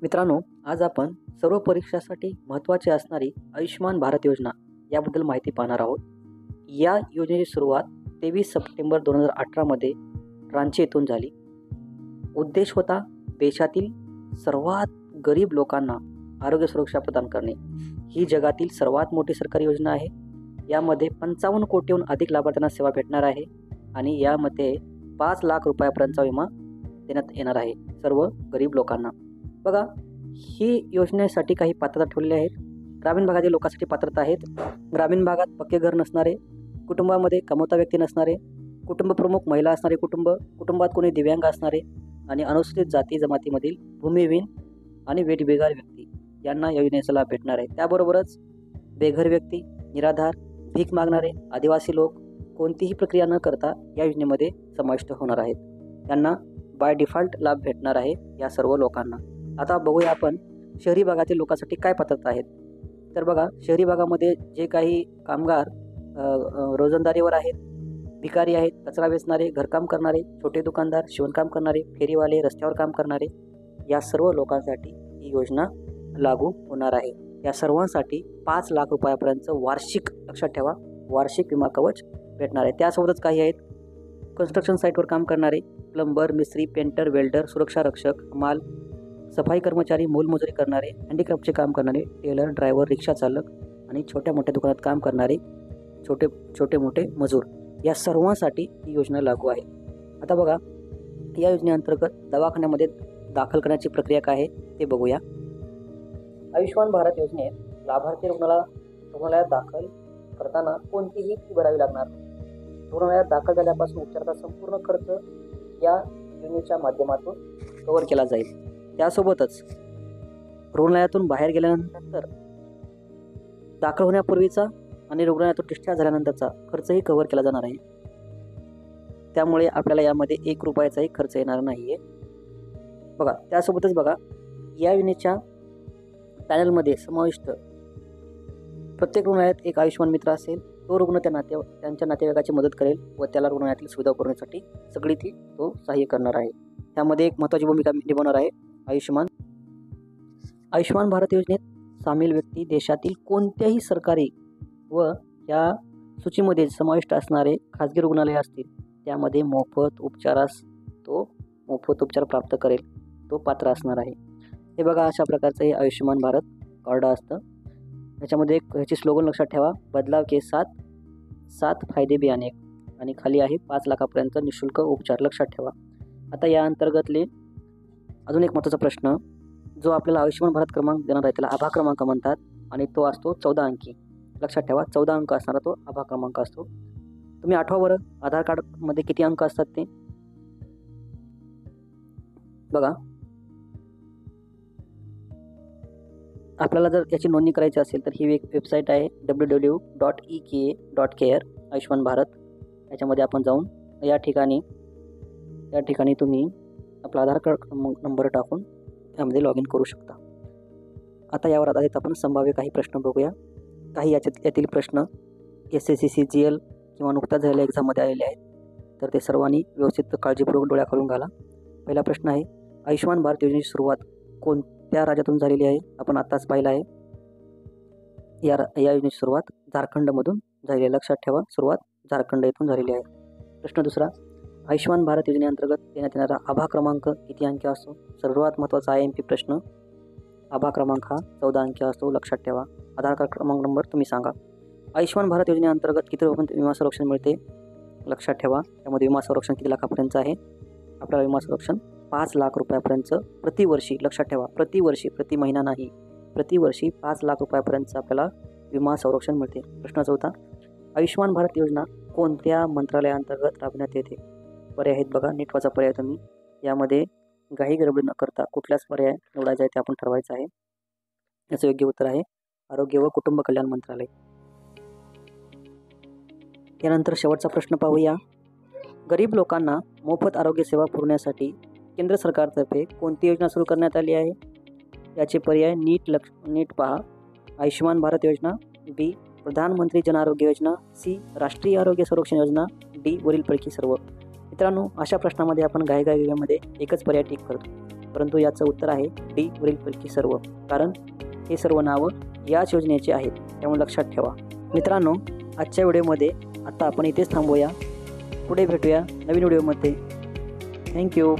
मित्रांनो, आज आपण सर्व परीक्षांसाठी महत्त्वाची असणारी आयुष्यमान भारत योजना याबद्दल माहिती पाहणार आहोत. या योजनेची सुरुवात 23 सप्टेंबर 2018 मध्ये रांची येथून झाली. उद्देश होता देशातील सर्वात गरीब लोकांना आरोग्य सुरक्षा प्रदान करणे. ही जगातील सर्वात मोठी सरकारी योजना आहे. यामध्ये 55 कोटीहून अधिक लाभार्थ्यांना सेवा भेटणार आहे आणि यामध्ये 5 लाख रुपयापर्यंतचा विमा देण्यात येणार आहे सर्व गरीब लोकांना. बघा, ही योजनेसाठी काही पात्रता ठेवलेल्या आहेत. ग्रामीण भागातील लोकांसाठी पात्रता आहेत. ग्रामीण भागात पक्के घर नसणारे, कुटुंबामध्ये कमवता व्यक्ती नसणारे, कुटुंब प्रमुख महिला असणारे कुटुंबात कोणी दिव्यांग असणारे आणि अनुसूचित जाती जमातीमधील भूमिहीन आणि वेठबिगार व्यक्ती यांना या योजनेचा लाभ भेटणार आहे. त्याबरोबरच बेघर व्यक्ती, निराधार, भीक मागणारे, आदिवासी लोक कोणतीही प्रक्रिया न करता या योजनेमध्ये समाविष्ट होणार आहेत. त्यांना बाय डिफॉल्ट लाभ भेटणार आहे या सर्व लोकांना. आता बघूया आपण शहरी भागातील लोकांसाठी काय पात्रता आहेत. तर बघा, शहरी भागामध्ये जे काही कामगार रोजंदारीवर आहेत, भिकारी आहेत, कचरा वेचणारे, घरकाम करणारे, छोटे दुकानदार, शिवणकाम करणारे, फेरीवाले, रस्त्यावर काम करणारे, या सर्व लोकांसाठी ही योजना लागू होणार आहे. या सर्वांसाठी 5 लाख रुपयापर्यंतचं वार्षिक, लक्षात ठेवा, वार्षिक विमा कवच भेटणार आहे. त्यासोबतच काही आहेत कन्स्ट्रक्शन साईटवर काम करणारे, प्लंबर, मिस्त्री, पेंटर, वेल्डर, सुरक्षा रक्षक, हमाल, सफाई कर्मचारी, मोलमजुरी करणारे, हँडीक्राफ्टचे काम करणारे, टेलर, ड्रायव्हर, रिक्षा चालक आणि छोट्या मोठ्या दुकानात काम करणारे छोटे मोठे मजूर, या सर्वांसाठी ही योजना लागू आहे. आता बघा, या योजनेअंतर्गत दवाखान्यामध्ये दाखल करण्याची प्रक्रिया काय आहे ते बघूया. आयुष्यमान भारत योजनेत लाभार्थी रुग्णालयात दाखल करताना कोणतीही फी भरावी लागणार. रुग्णालयात दाखल झाल्यापासून उपचाराचा संपूर्ण खर्च या योजनेच्या माध्यमातून कव्हर केला जाईल. त्यासोबतच रुग्णालयातून बाहेर गेल्यानंतर दाखल होण्यापूर्वीचा आणि रुग्णालयातून डिस्चार्ज झाल्यानंतरचा खर्चही कव्हर केला जाणार आहे. त्यामुळे आपल्याला यामध्ये 1 रुपयाचाही खर्च येणार नाही आहे. बघा, त्यासोबतच बघा, या योजनेच्या पॅनलमध्ये समाविष्ट प्रत्येक रुग्णालयात एक आयुष्यमान मित्र असेल. तो रुग्ण त्यांच्या नातेवाईकाची मदत करेल व त्याला रुग्णालयातील सुविधा पुरवण्यासाठी सगळी ती तो सहाय्य करणार आहे. त्यामध्ये एक महत्त्वाची भूमिका निभावणार आहे आयुष्यमान भारत योजनेत सामील व्यक्ती देशातील कोणत्याही सरकारी व या सूचीमध्ये समाविष्ट असणारे खाजगी रुग्णालय असतील त्यामध्ये मोफत उपचार प्राप्त करेल, तो पात्र असणार आहे. हे बघा, अशा प्रकारचं हे आयुष्यमान भारत कार्ड असतं. याच्यामध्ये ह्याची स्लोगन लक्षात ठेवा, बदलाव के साथ फायदे भी अनेक, आणि खाली आहे 5 लाखापर्यंत निःशुल्क उपचार, लक्षात ठेवा. आता या अंतर्गतले अजून एक महत्त्वाचा प्रश्न जो आपल्याला आयुष्यमान भारत क्रमांक देणार आहे त्याला आभा क्रमांक म्हणतात आणि तो असतो 14 अंकी. लक्षात ठेवा, 14 अंक असणारा तो आभा क्रमांक असतो. तुम्ही आठवा बरं, आधार कार्डमध्ये किती अंक असतात ते बघा. आपल्याला जर याची नोंदणी करायची असेल तर ही एक वेबसाईट आहे www.eka.care आयुष्यमान भारत. याच्यामध्ये आपण जाऊन या ठिकाणी तुम्ही आपला आधार कार्ड नंबर टाकून यामध्ये लॉग इन करू शकता. आता यावर आधारित आपण संभाव्य काही प्रश्न बघूया. काही यातील प्रश्न SSC CGL किंवा नुकत्याच झालेल्या एक्झाममध्ये आलेले आहेत, तर ते सर्वांनी व्यवस्थित काळजीपूर्वक डोळ्याखालून घाला. पहिला प्रश्न आहे, आयुष्यमान भारत योजनेची सुरुवात कोणत्या राज्यातून झालेली आहे? आपण आत्ताच पाहिलं आहे. या योजनेची सुरुवात झारखंडमधून झालेली आहे. लक्षात ठेवा, सुरुवात झारखंड येथून झालेली आहे. प्रश्न दुसरा, आयुष्यमान भारत योजनेअंतर्गत देण्यात येणारा आभा क्रमांक किती अंकी असतो? सर्वात महत्त्वाचा IMP प्रश्न. आभा क्रमांक हा 14 अंकी असतो, लक्षात ठेवा. आधार कार्ड क्रमांक नंबर तुम्ही सांगा. आयुष्यमान भारत योजनेअंतर्गत किती रुपयांपर्यंत विमा संरक्षण मिळते? लक्षात ठेवा, त्यामध्ये विमा संरक्षण किती लाखापर्यंत आहे? आपल्याला विमा संरक्षण 5 लाख रुपयापर्यंतचं प्रतिवर्षी, लक्षात ठेवा, प्रतिवर्षी, प्रति महिना नाही, प्रतिवर्षी 5 लाख रुपयापर्यंतचं आपल्याला विमा संरक्षण मिळते. प्रश्न चौथा, आयुष्यमान भारत योजना कोणत्या मंत्रालयाअंतर्गत राबविण्यात येते? पर्याय आहेत बघा, नीट वाचा पर्याय तुम्ही. यामध्ये काही गडबड न करता कुठल्याच पर्याय निवडायचा आहे ते आपण ठरवायचं आहे. याचं योग्य उत्तर आहे आरोग्य व कुटुंब कल्याण मंत्रालय. यानंतर शेवटचा प्रश्न पाहूया. गरीब लोकांना मोफत आरोग्य सेवा पुरवण्यासाठी केंद्र सरकारतर्फे कोणती योजना सुरू करण्यात आली आहे? याचे पर्याय नीट पहा. आयुष्यमान भारत योजना, B प्रधानमंत्री जन आरोग्य योजना, C राष्ट्रीय आरोग्य संरक्षण योजना, D वरीलपैकी सर्व. मित्रांनो, अशा प्रश्नामध्ये आपण घाईघाईमध्ये एकच पर्याय टिक करतो. परंतु याचं उत्तर आहे डी वरीलपैकी सर्व, कारण हे सर्व नावं याच योजनेचे आहेत, त्यामुळे लक्षात ठेवा. मित्रांनो, आजच्या व्हिडिओमध्ये आता आपण इथेच थांबूया. पुढे भेटूया नवीन व्हिडिओमध्ये. थँक्यू.